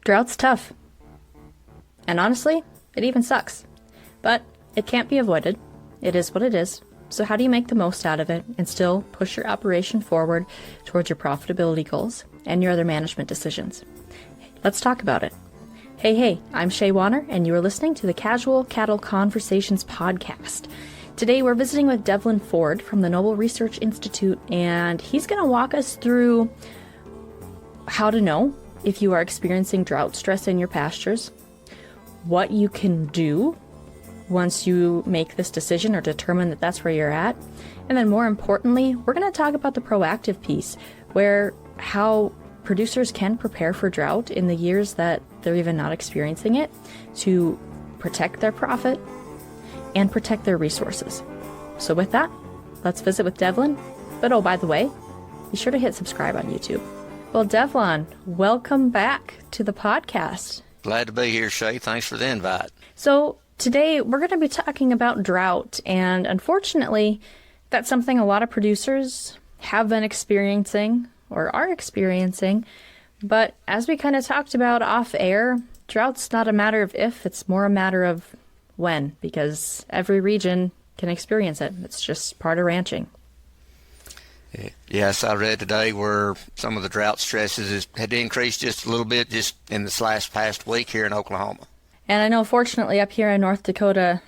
Drought's tough. And honestly, it even sucks. But it can't be avoided. It is what it is. So how do you make the most out of it and still push your operation forward towards your profitability goals and your other management decisions? Let's talk about it. Hey, I'm Shaye Warner, and you are listening to the Casual Cattle Conversations podcast. Today we're visiting with Devlon Ford from the Noble Research Institute, and he's going to walk us through how to know if you are experiencing drought stress in your pastures, what you can do once you make this decision or determine that that's where you're at, and then more importantly, we're going to talk about the proactive piece, where how producers can prepare for drought in the years that they're even not experiencing it to protect their profit and protect their resources. So with that, let's visit with Devlon. But oh, by the way, be sure to hit subscribe on YouTube. Well, Devlon, welcome back to the podcast. Glad to be here, Shaye. Thanks for the invite. So today we're going to be talking about drought, and unfortunately, that's something a lot of producers have been experiencing or are experiencing. But as we kind of talked about off air, drought's not a matter of if, it's more a matter of when, because every region can experience it. It's just part of ranching. Yes, I read today where some of the drought stresses had increased just a little bit just in this past week here in Oklahoma. And I know fortunately up here in North Dakota,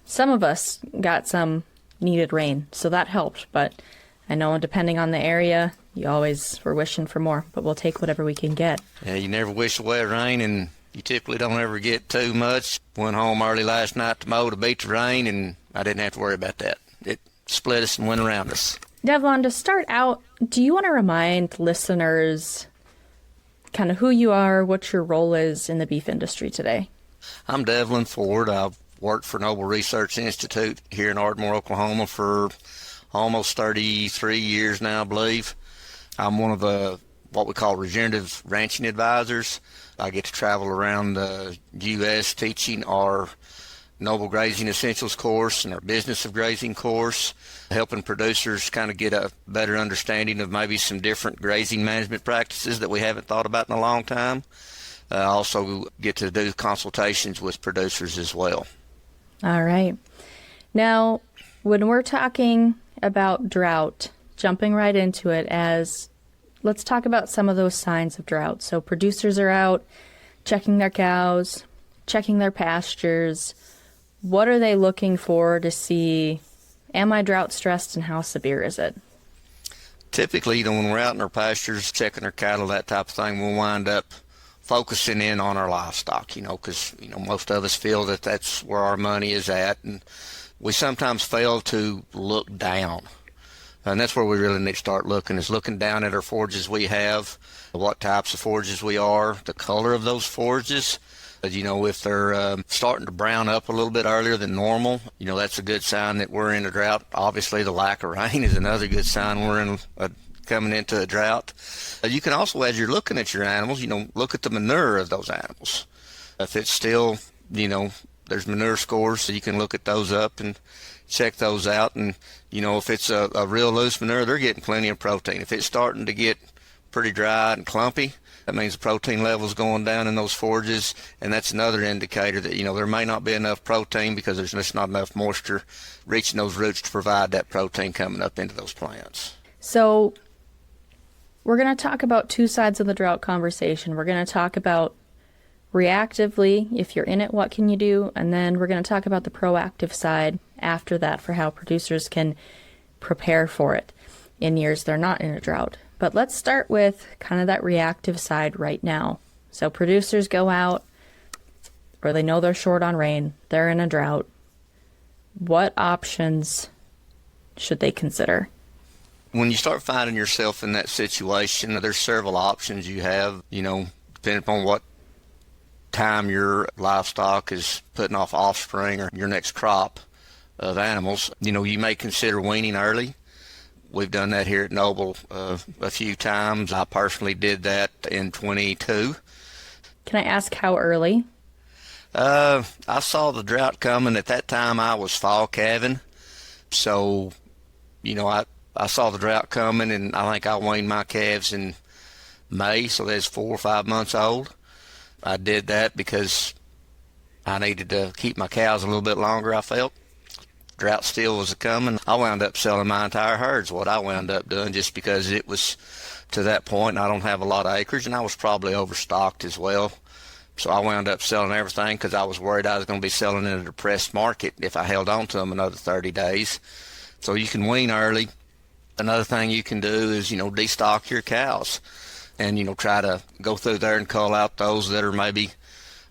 some of us got some needed rain, so that helped. But I know depending on the area, you always were wishing for more, but we'll take whatever we can get. Yeah, you never wish away rain, and you typically don't ever get too much. Went home early last night to mow to beat the rain, and I didn't have to worry about that. It split us and went around us. Devlon, to start out, do you want to remind listeners kind of who you are, what your role is in the beef industry today? I'm Devlon Ford. I've worked for Noble Research Institute here in Ardmore, Oklahoma for almost 33 years now, I believe. I'm one of the what we call regenerative ranching advisors. I get to travel around the U.S. teaching our Noble Grazing Essentials course and our Business of Grazing course, helping producers kind of get a better understanding of maybe some different grazing management practices that we haven't thought about in a long time. I also get to do consultations with producers as well. All right. Now, when we're talking about drought, jumping right into it, let's talk about some of those signs of drought. So producers are out checking their cows, checking their pastures. What are they looking for to see, am I drought stressed and how severe is it? Typically, when we're out in our pastures, checking our cattle, that type of thing, we'll wind up focusing in on our livestock, because, most of us feel that that's where our money is at. And we sometimes fail to look down. And that's where we really need to start looking, is looking down at our forages we have, what types of forages we are, the color of those forages. If they're starting to brown up a little bit earlier than normal, that's a good sign that we're in a drought. Obviously, the lack of rain is another good sign we're coming into a drought. You can also, as you're looking at your animals, look at the manure of those animals. If it's still, there's manure scores, so you can look at those up and check those out. And, if it's a real loose manure, they're getting plenty of protein. If it's starting to get pretty dry and clumpy, that means the protein level's going down in those forages, and that's another indicator that, there may not be enough protein because there's just not enough moisture reaching those roots to provide that protein coming up into those plants. So we're going to talk about two sides of the drought conversation. We're going to talk about reactively, if you're in it, what can you do? And then we're going to talk about the proactive side after that for how producers can prepare for it in years they're not in a drought. But let's start with kind of that reactive side right now. So producers go out, or they know they're short on rain, they're in a drought. What options should they consider? When you start finding yourself in that situation, there's several options you have, depending upon what time your livestock is putting off offspring or your next crop of animals. You may consider weaning early. We've done that here at Noble a few times. I personally did that in 22. Can I ask how early? I saw the drought coming. At that time, I was fall calving. So, I saw the drought coming, and I think I weaned my calves in May, so that's 4 or 5 months old. I did that because I needed to keep my cows a little bit longer, I felt. Drought still was coming. I wound up selling my entire herds, what I wound up doing, just because it was to that point, and I don't have a lot of acreage, and I was probably overstocked as well. So I wound up selling everything because I was worried I was going to be selling in a depressed market if I held on to them another 30 days. So you can wean early. Another thing you can do is, destock your cows and, try to go through there and cull out those that are maybe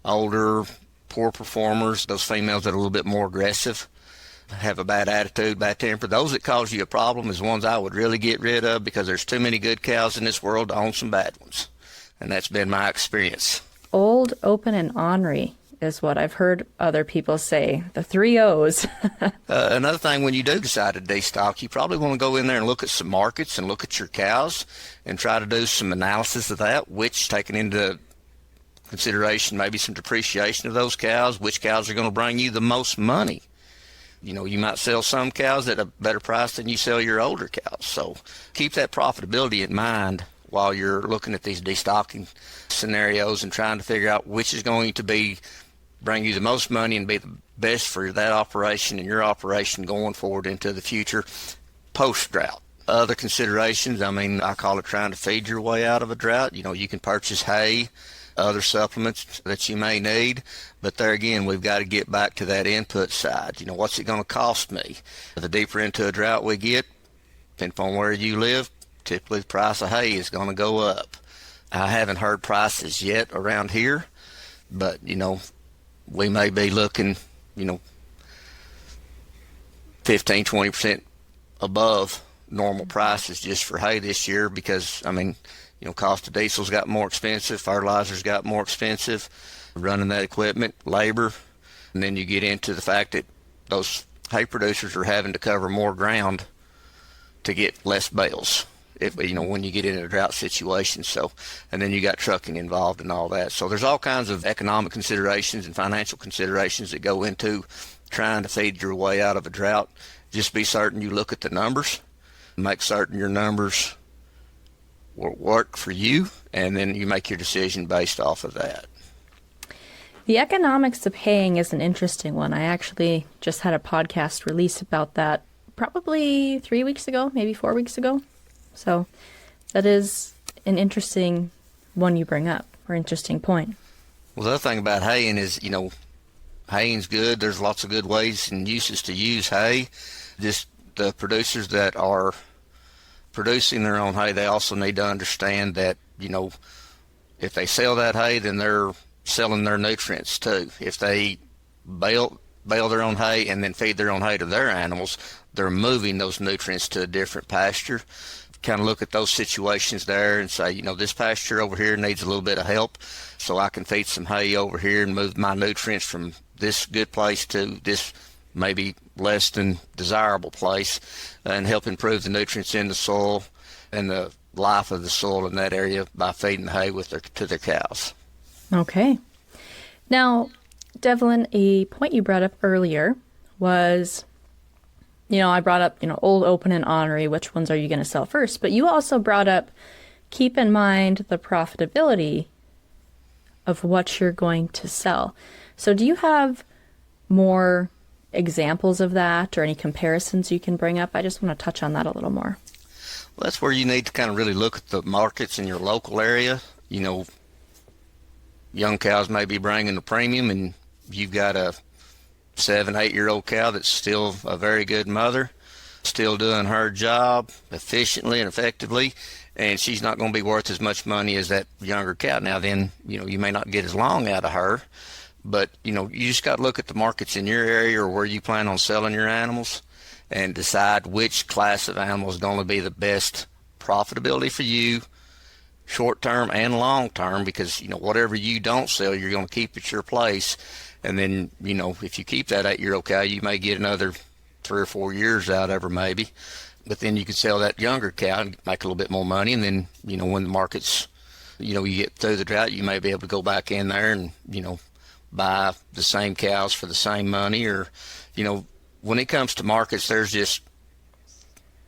older, poor performers, those females that are a little bit more aggressive, have a bad attitude, bad temper. Those that cause you a problem is ones I would really get rid of, because there's too many good cows in this world to own some bad ones. And that's been my experience. Old, open, and ornery is what I've heard other people say. The 3 O's. Another thing, when you do decide to destock, you probably want to go in there and look at some markets and look at your cows and try to do some analysis of that, which, taking into consideration maybe some depreciation of those cows, which cows are going to bring you the most money. You might sell some cows at a better price than you sell your older cows. So keep that profitability in mind while you're looking at these destocking scenarios and trying to figure out which is going to bring you the most money and be the best for that operation and your operation going forward into the future post-drought. Other considerations, I call it trying to feed your way out of a drought. You can purchase hay, other supplements that you may need, but there again, we've got to get back to that input side. What's it going to cost me? The deeper into a drought we get, depending on where you live, typically the price of hay is going to go up. I haven't heard prices yet around here, but we may be looking 15-20% above normal prices just for hay this year, because cost of diesel's got more expensive, fertilizer's got more expensive, running that equipment, labor, and then you get into the fact that those hay producers are having to cover more ground to get less bales when you get in a drought situation. So, and then you got trucking involved and all that. So there's all kinds of economic considerations and financial considerations that go into trying to feed your way out of a drought. Just be certain you look at the numbers, make certain your numbers work for you, and then you make your decision based off of that. The economics of haying is an interesting one. I actually just had a podcast release about that probably 3 weeks ago, maybe 4 weeks ago. So that is an interesting one you bring up, or interesting point. Well, the other thing about haying is, haying's good. There's lots of good ways and uses to use hay. Just the producers that are producing their own hay, they also need to understand that, if they sell that hay, then they're selling their nutrients too. If they bale their own hay and then feed their own hay to their animals, they're moving those nutrients to a different pasture. Kind of look at those situations there and say, this pasture over here needs a little bit of help, so I can feed some hay over here and move my nutrients from this good place to this maybe less than desirable place, and help improve the nutrients in the soil and the life of the soil in that area by feeding hay to their cows. Okay. Now, Devlon, a point you brought up earlier was, I brought up, old, open, and ornery, which ones are you going to sell first? But you also brought up, keep in mind the profitability of what you're going to sell. So do you have more examples of that or any comparisons you can bring up? I just want to touch on that a little more. Well, that's where you need to kind of really look at the markets in your local area. Young cows may be bringing the premium, and you've got a 7-8-year-old cow that's still a very good mother, still doing her job efficiently and effectively, and she's not going to be worth as much money as that younger cow. Now then, you may not get as long out of her, but you just got to look at the markets in your area or where you plan on selling your animals and decide which class of animal is going to be the best profitability for you, short term and long term, because whatever you don't sell, you're going to keep at your place. And then, if you keep that 8-year-old cow, you may get another 3 or 4 years out of her maybe. But then you could sell that younger cow and make a little bit more money. And then, when the market's, you get through the drought, you may be able to go back in there and, buy the same cows for the same money. Or, when it comes to markets, there's just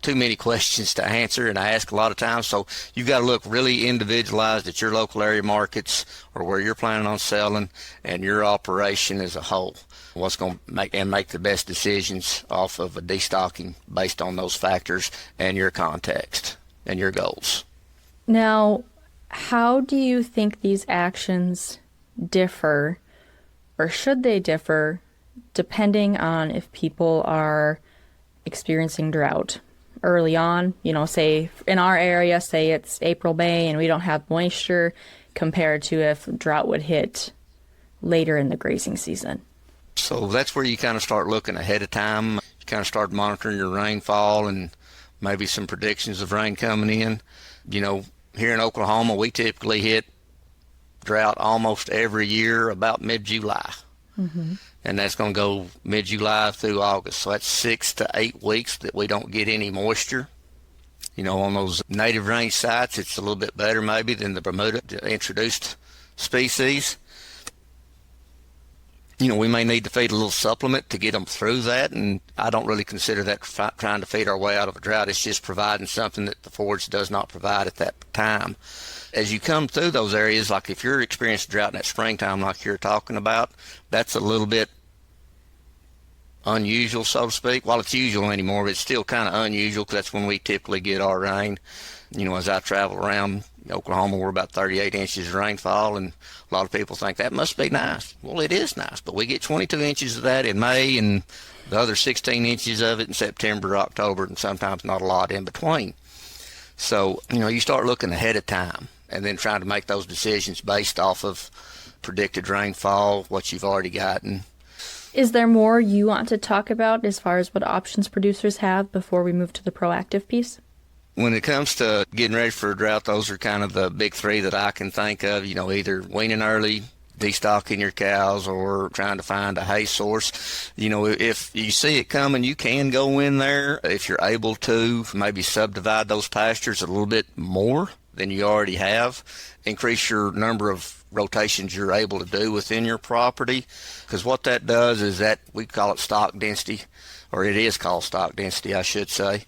too many questions to answer and ask a lot of times. So you've got to look really individualized at your local area markets or where you're planning on selling and your operation as a whole. What's going to make the best decisions off of a destocking based on those factors and your context and your goals. Now, how do you think these actions differ, or should they differ, depending on if people are experiencing drought early on? Say in our area, say it's April, May, and we don't have moisture, compared to if drought would hit later in the grazing season. So that's where you kind of start looking ahead of time. You kind of start monitoring your rainfall and maybe some predictions of rain coming in. Here in Oklahoma, we typically hit drought almost every year about mid-July. Mm-hmm. And that's going to go mid-July through August. So that's 6 to 8 weeks that we don't get any moisture. On those native range sites, it's a little bit better maybe than the Bermuda introduced species. We may need to feed a little supplement to get them through that, and I don't really consider that trying to feed our way out of a drought. It's just providing something that the forage does not provide at that time. As you come through those areas, like if you're experiencing drought in that springtime like you're talking about, that's a little bit unusual, so to speak. Well, it's usual anymore, but it's still kind of unusual because that's when we typically get our rain. As I travel around Oklahoma, we're about 38 inches of rainfall, and a lot of people think that must be nice. Well, it is nice, but we get 22 inches of that in May and the other 16 inches of it in September, October, and sometimes not a lot in between. So, you start looking ahead of time and then trying to make those decisions based off of predicted rainfall, what you've already gotten. Is there more you want to talk about as far as what options producers have before we move to the proactive piece? When it comes to getting ready for a drought, those are kind of the big three that I can think of, either weaning early, destocking your cows, or trying to find a hay source. If you see it coming, you can go in there if you're able to maybe subdivide those pastures a little bit more than you already have. Increase your number of rotations you're able to do within your property, because what that does is that we call it stock density, or it is called stock density, I should say.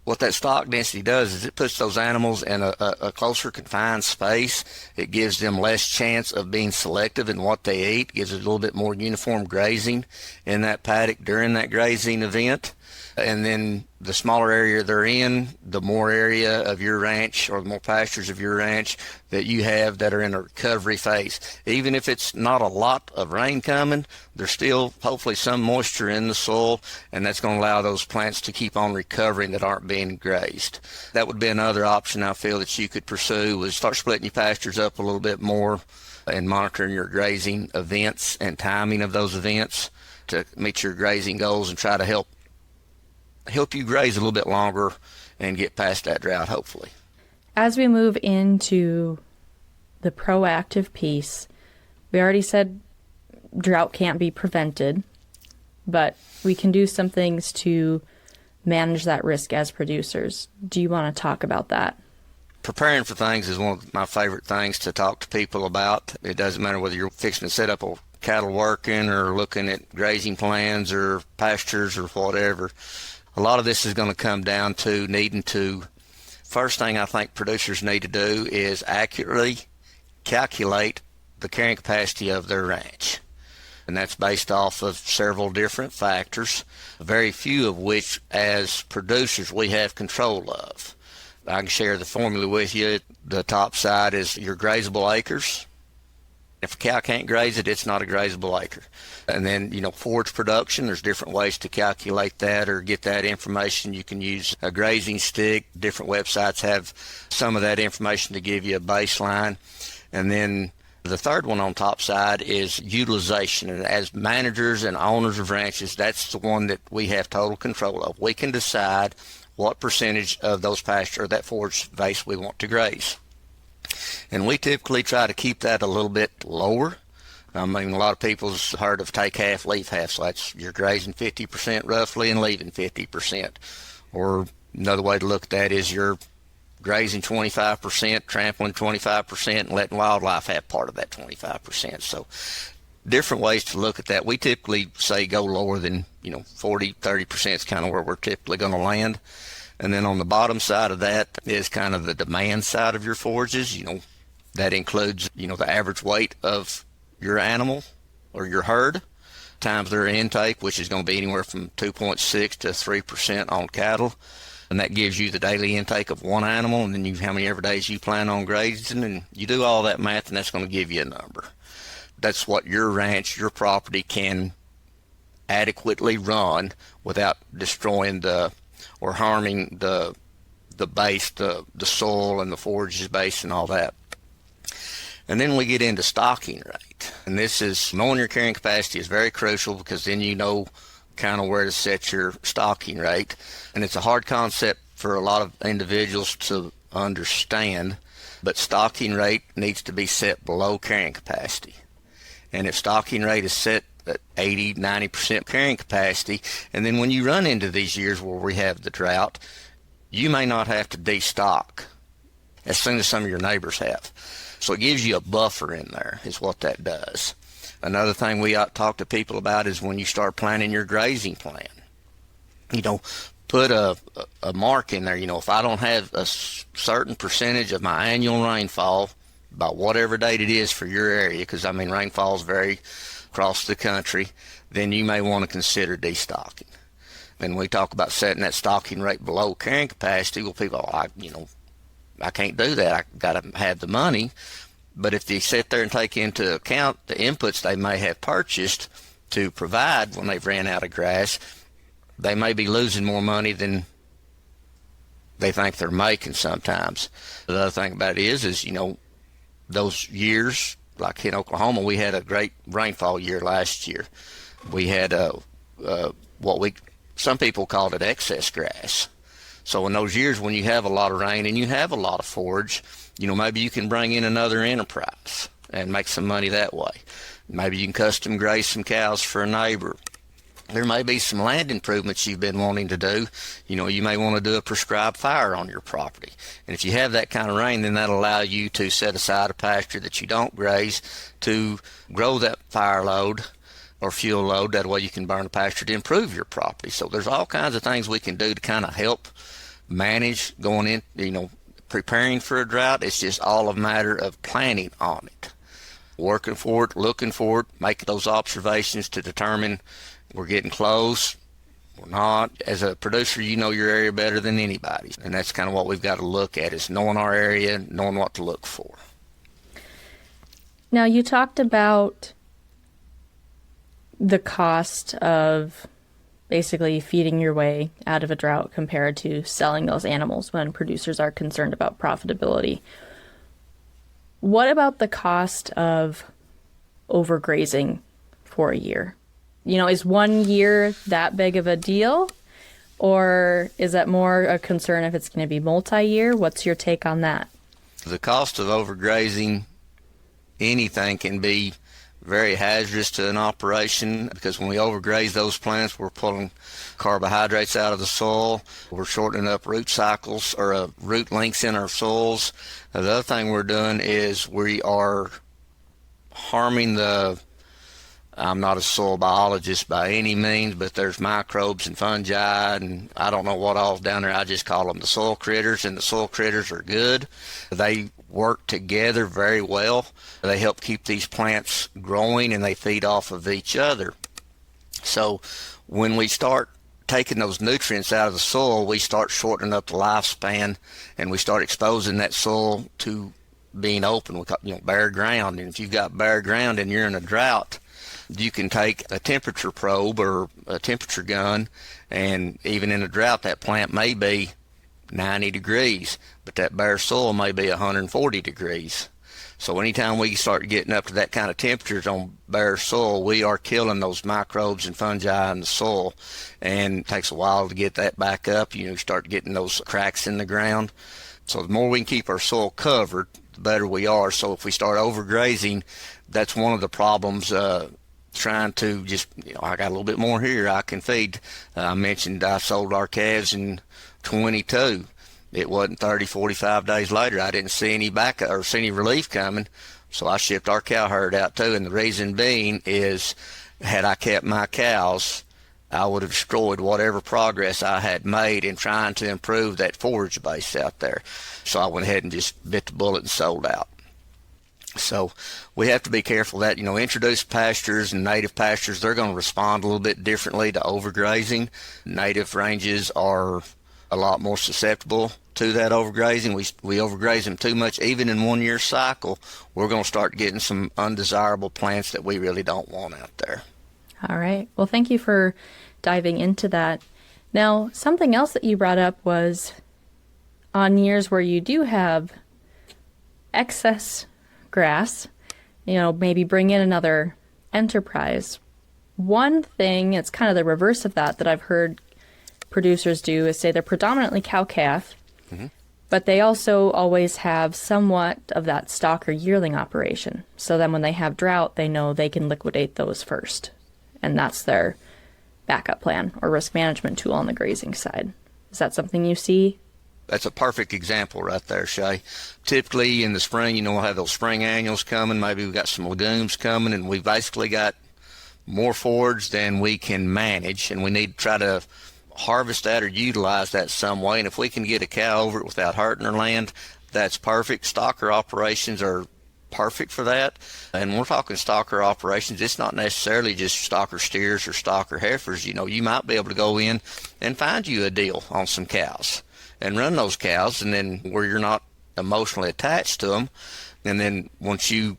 What that stock density does is it puts those animals in a closer confined space. It gives them less chance of being selective in what they eat. It gives it a little bit more uniform grazing in that paddock during that grazing event. And then the smaller area they're in, the more area of your ranch or the more pastures of your ranch that you have that are in a recovery phase. Even if it's not a lot of rain coming, there's still hopefully some moisture in the soil, and that's going to allow those plants to keep on recovering that aren't being grazed. That would be another option I feel that you could pursue, was start splitting your pastures up a little bit more and monitoring your grazing events and timing of those events to meet your grazing goals and try to help you graze a little bit longer and get past that drought, hopefully. As we move into the proactive piece, we already said drought can't be prevented, but we can do some things to manage that risk as producers. Do you want to talk about that? Preparing for things is one of my favorite things to talk to people about. It doesn't matter whether you're fixing to set up a cattle working or looking at grazing plans or pastures or whatever. A lot of this is going to come down to needing to, first thing I think producers need to do is accurately calculate the carrying capacity of their ranch. And that's based off of several different factors, very few of which as producers we have control of. I can share the formula with you. The top side is your grazable acres. If a cow can't graze it, it's not a grazable acre. And then, forage production, there's different ways to calculate that or get that information. You can use a grazing stick. Different websites have some of that information to give you a baseline. And then the third one on top side is utilization. And as managers and owners of ranches, that's the one that we have total control of. We can decide what percentage of those pasture or that forage space we want to graze. And we typically try to keep that a little bit lower. I mean, a lot of people's heard of take half, leave half. So that's you're grazing 50% roughly and leaving 50%. Or another way to look at that is you're grazing 25%, trampling 25%, and letting wildlife have part of that 25%. So different ways to look at that. We typically say go lower than, 40, 30% is kind of where we're typically going to land. And then on the bottom side of that is kind of the demand side of your forages. That includes, the average weight of your animal or your herd times their intake, which is going to be anywhere from 2.6 to 3% on cattle. And that gives you the daily intake of one animal, and then how many every days you plan on grazing, and you do all that math, and that's going to give you a number. That's what your ranch, your property can adequately run without destroying or harming the base, the soil and the forages base and all that. And then we get into stocking rate. And this is, knowing your carrying capacity is very crucial, because then you know kind of where to set your stocking rate. And it's a hard concept for a lot of individuals to understand, but stocking rate needs to be set below carrying capacity. And if stocking rate is set at 80, 90% carrying capacity, and then when you run into these years where we have the drought, you may not have to destock as soon as some of your neighbors have. So it gives you a buffer in there, is what that does. Another thing we ought to talk to people about is when you start planning your grazing plan. Put a mark in there. If I don't have a certain percentage of my annual rainfall, about whatever date it is for your area, because rainfalls vary across the country, then you may want to consider destocking. And we talk about setting that stocking rate below carrying capacity. Well, people are like, I can't do that. I got to have the money. But if they sit there and take into account the inputs they may have purchased to provide when they've ran out of grass, they may be losing more money than they think they're making sometimes. The other thing about it is those years, like in Oklahoma, we had a great rainfall year last year. We had some people called it excess grass. So in those years when you have a lot of rain and you have a lot of forage, maybe you can bring in another enterprise and make some money that way. Maybe you can custom graze some cows for a neighbor. There may be some land improvements you've been wanting to do. You may want to do a prescribed fire on your property. And if you have that kind of rain, then that'll allow you to set aside a pasture that you don't graze to grow that fire load or fuel load. That way you can burn a pasture to improve your property. So there's all kinds of things we can do to kind of help manage going in, preparing for a drought. It's just all a matter of planning on it, working for it, looking for it, making those observations to determine we're getting close, we're not. As a producer, you know your area better than anybody. And that's kind of what we've got to look at, is knowing our area, knowing what to look for. Now, you talked about the cost of basically feeding your way out of a drought compared to selling those animals when producers are concerned about profitability. What about the cost of overgrazing for a year? Is 1 year that big of a deal? Or is that more a concern if it's going to be multi-year? What's your take on that? The cost of overgrazing anything can be very hazardous to an operation, because when we overgraze those plants, we're pulling carbohydrates out of the soil. We're shortening up root cycles or root lengths in our soils. The other thing we're doing is we are harming I'm not a soil biologist by any means, but there's microbes and fungi, and I don't know what all's down there. I just call them the soil critters, and the soil critters are good. They work together very well. They help keep these plants growing, and they feed off of each other. So when we start taking those nutrients out of the soil, we start shortening up the lifespan, and we start exposing that soil to being open. We call bare ground. And if you've got bare ground and you're in a drought, you can take a temperature probe or a temperature gun, and even in a drought, that plant may be 90 degrees, but that bare soil may be 140 degrees. So anytime we start getting up to that kind of temperatures on bare soil, we are killing those microbes and fungi in the soil, and it takes a while to get that back up. You start getting those cracks in the ground. So the more we can keep our soil covered, the better we are. So if we start overgrazing, that's one of the problems. Trying to just, I got a little bit more here I can feed. I mentioned I sold our calves in 22. It wasn't 30, 45 days later. I didn't see any backup or see any relief coming, so I shipped our cow herd out too. And the reason being is, had I kept my cows, I would have destroyed whatever progress I had made in trying to improve that forage base out there. So I went ahead and just bit the bullet and sold out. So we have to be careful that, introduced pastures and native pastures, they're going to respond a little bit differently to overgrazing. Native ranges are a lot more susceptible to that overgrazing. We overgraze them too much. Even in 1 year cycle, we're going to start getting some undesirable plants that we really don't want out there. All right. Well, thank you for diving into that. Now, something else that you brought up was on years where you do have excess grass, maybe bring in another enterprise. One thing, it's kind of the reverse of that I've heard producers do is say they're predominantly cow-calf, but they also always have somewhat of that stock or yearling operation. So then when they have drought, they know they can liquidate those first. And that's their backup plan or risk management tool on the grazing side. Is that something you see? That's a perfect example right there, Shaye. Typically in the spring, we'll have those spring annuals coming. Maybe we've got some legumes coming, and we've basically got more forage than we can manage, and we need to try to harvest that or utilize that some way. And if we can get a cow over it without hurting her land, that's perfect. Stocker operations are perfect for that. And we're talking stocker operations. It's not necessarily just stocker steers or stocker heifers. You might be able to go in and find you a deal on some cows and run those cows, and then where you're not emotionally attached to them. And then once you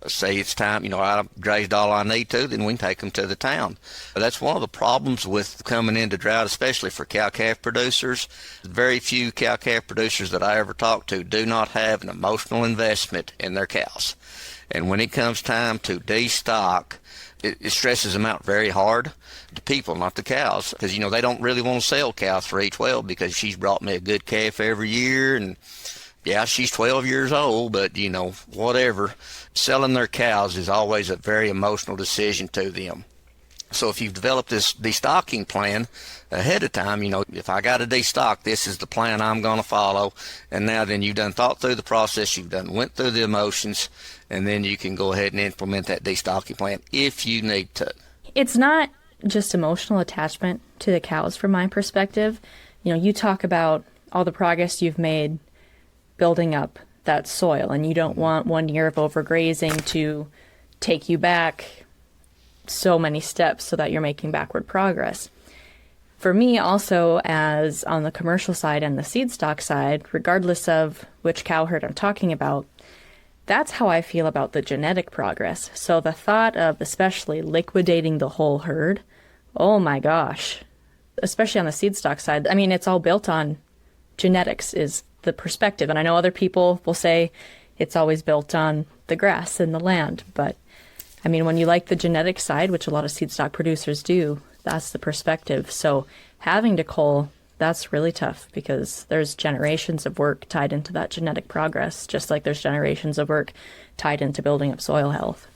say it's time, I've grazed all I need to, then we can take them to the town. But that's one of the problems with coming into drought, especially for cow-calf producers. Very few cow-calf producers that I ever talk to do not have an emotional investment in their cows. And when it comes time to destock, it stresses them out very hard. The people, not the cows, because, they don't really want to sell cow 312 because she's brought me a good calf every year, and yeah, she's 12 years old, but, whatever. Selling their cows is always a very emotional decision to them. So if you've developed this destocking plan ahead of time, if I got to destock, this is the plan I'm going to follow. And now then you've done thought through the process, went through the emotions, and then you can go ahead and implement that destocking plan if you need to. It's not just emotional attachment to the cows from my perspective. You talk about all the progress you've made building up that soil, and you don't want 1 year of overgrazing to take you back so many steps so that you're making backward progress. For me also, as on the commercial side and the seed stock side, regardless of which cow herd I'm talking about, that's how I feel about the genetic progress. So the thought of especially liquidating the whole herd, oh my gosh, especially on the seed stock side, it's all built on genetics is the perspective. And I know other people will say it's always built on the grass and the land. But when you like the genetic side, which a lot of seed stock producers do, that's the perspective. So having to cull, that's really tough because there's generations of work tied into that genetic progress, just like there's generations of work tied into building up soil health.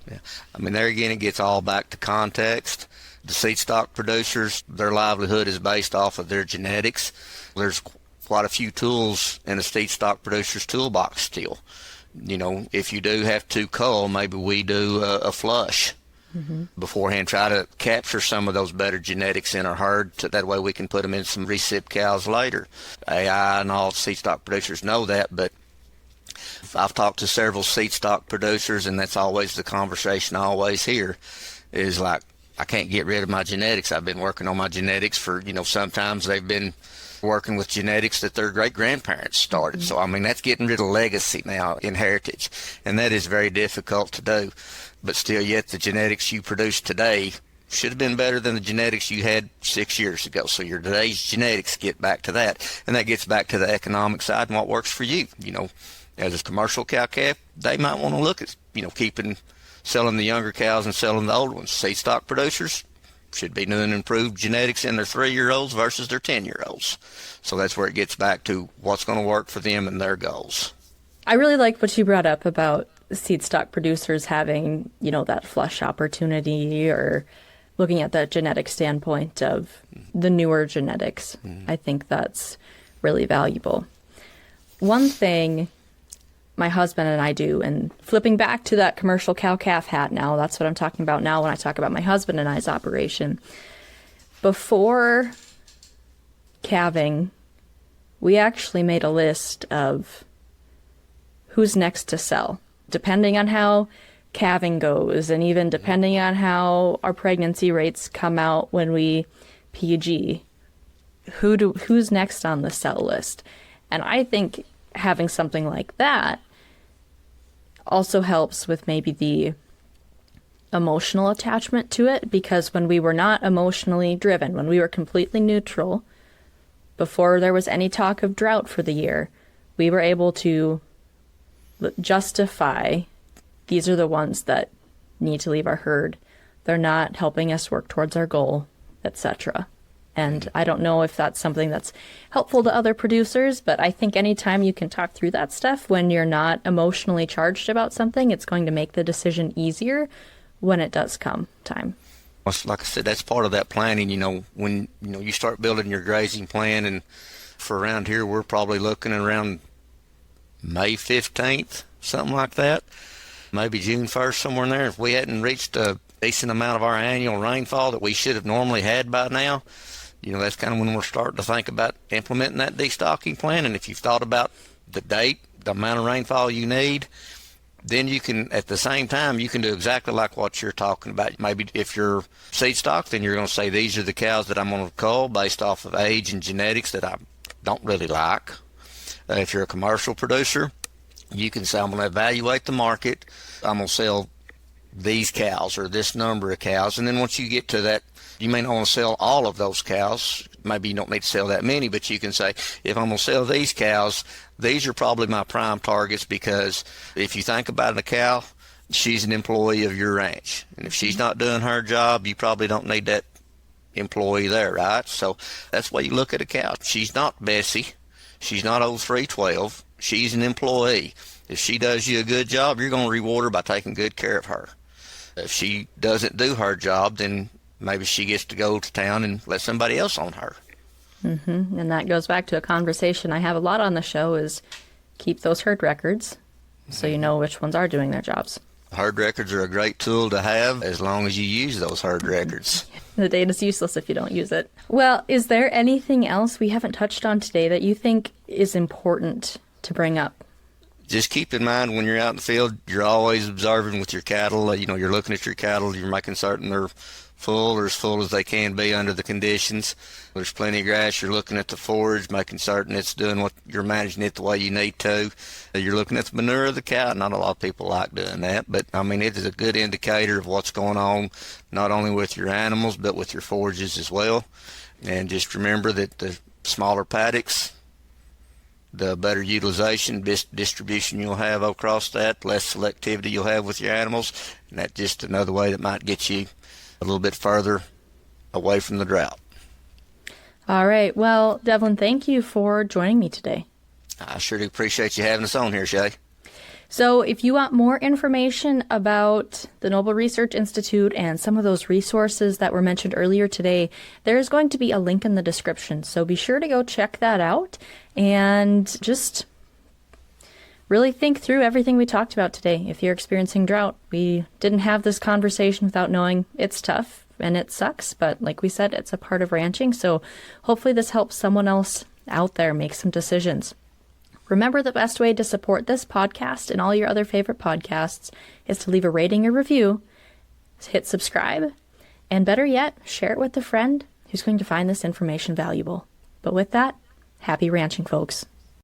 Yeah. There again, it gets all back to context. The seed stock producers, their livelihood is based off of their genetics. There's quite a few tools in a seed stock producer's toolbox still. If you do have to cull, maybe we do a flush beforehand, try to capture some of those better genetics in our herd. That way we can put them in some recip cows later. AI and all seed stock producers know that, but I've talked to several seed stock producers, and that's always the conversation I always hear is like, I can't get rid of my genetics. I've been working on my genetics for, sometimes they've been working with genetics that their great-grandparents started. So, that's getting rid of legacy now in heritage, and that is very difficult to do. But still, yet the genetics you produce today should have been better than the genetics you had 6 years ago. So your today's genetics get back to that, and that gets back to the economic side and what works for you. As a commercial cow-calf, they might want to look at, selling the younger cows and selling the old ones. Seed stock producers should be doing improved genetics in their 3-year-olds versus their 10-year-olds. So that's where it gets back to what's going to work for them and their goals. I really like what you brought up about seed stock producers having, that flush opportunity or looking at that genetic standpoint of the newer genetics. I think that's really valuable. One thing my husband and I do, and flipping back to that commercial cow-calf hat now, that's what I'm talking about now when I talk about my husband and I's operation. before calving, we actually made a list of who's next to sell, depending on how calving goes, and even depending on how our pregnancy rates come out when we PG. Who's next on the sell list? And I think having something like that also helps with maybe the emotional attachment to it, because when we were not emotionally driven, when we were completely neutral, before there was any talk of drought for the year, we were able to justify these are the ones that need to leave our herd. They're not helping us work towards our goal, etc. And I don't know if that's something that's helpful to other producers, but I think anytime you can talk through that stuff when you're not emotionally charged about something, it's going to make the decision easier when it does come time. Well, like I said, that's part of that planning. When you start building your grazing plan, and for around here, we're probably looking around May 15th, something like that, maybe June 1st, somewhere in there. If we hadn't reached a decent amount of our annual rainfall that we should have normally had by now, that's kind of when we're starting to think about implementing that destocking plan. And if you've thought about the date, the amount of rainfall you need, then you can, at the same time, you can do exactly like what you're talking about. Maybe if you're seed stock, then you're going to say, these are the cows that I'm going to cull based off of age and genetics that I don't really like. If you're a commercial producer, you can say, I'm going to evaluate the market. I'm going to sell these cows or this number of cows. And then once you get to that, you may not want to sell all of those cows. Maybe you don't need to sell that many, but you can say, if I'm going to sell these cows, these are probably my prime targets, because if you think about a cow, she's an employee of your ranch. And if she's not doing her job, you probably don't need that employee there, right? So that's why you look at a cow. She's not Bessie. She's not old 312. She's an employee. If she does you a good job, you're going to reward her by taking good care of her. If she doesn't do her job, then maybe she gets to go to town and let somebody else own her. Mm-hmm. And that goes back to a conversation I have a lot on the show, is keep those herd records so you know which ones are doing their jobs. Herd records are a great tool to have as long as you use those herd records. The data's useless if you don't use it. Well, is there anything else we haven't touched on today that you think is important to bring up? Just keep in mind, when you're out in the field, you're always observing with your cattle. You're looking at your cattle, you're making certain they're full or as full as they can be under the conditions. There's plenty of grass. You're looking at the forage, making certain it's doing what you're managing it the way you need to. You're looking at the manure of the cow. Not a lot of people like doing that, but it is a good indicator of what's going on, not only with your animals, but with your forages as well. And just remember that the smaller paddocks, the better utilization, distribution you'll have across that, less selectivity you'll have with your animals, and that's just another way that might get you a little bit further away from the drought. All right. Well, Devlon, thank you for joining me today. I sure do appreciate you having us on here, Shaye. So if you want more information about the Noble Research Institute and some of those resources that were mentioned earlier today, there's going to be a link in the description. So be sure to go check that out and just really think through everything we talked about today. If you're experiencing drought, we didn't have this conversation without knowing it's tough and it sucks, but like we said, it's a part of ranching. So hopefully this helps someone else out there make some decisions. Remember, the best way to support this podcast and all your other favorite podcasts is to leave a rating or review, hit subscribe, and better yet, share it with a friend who's going to find this information valuable. But with that, happy ranching, folks.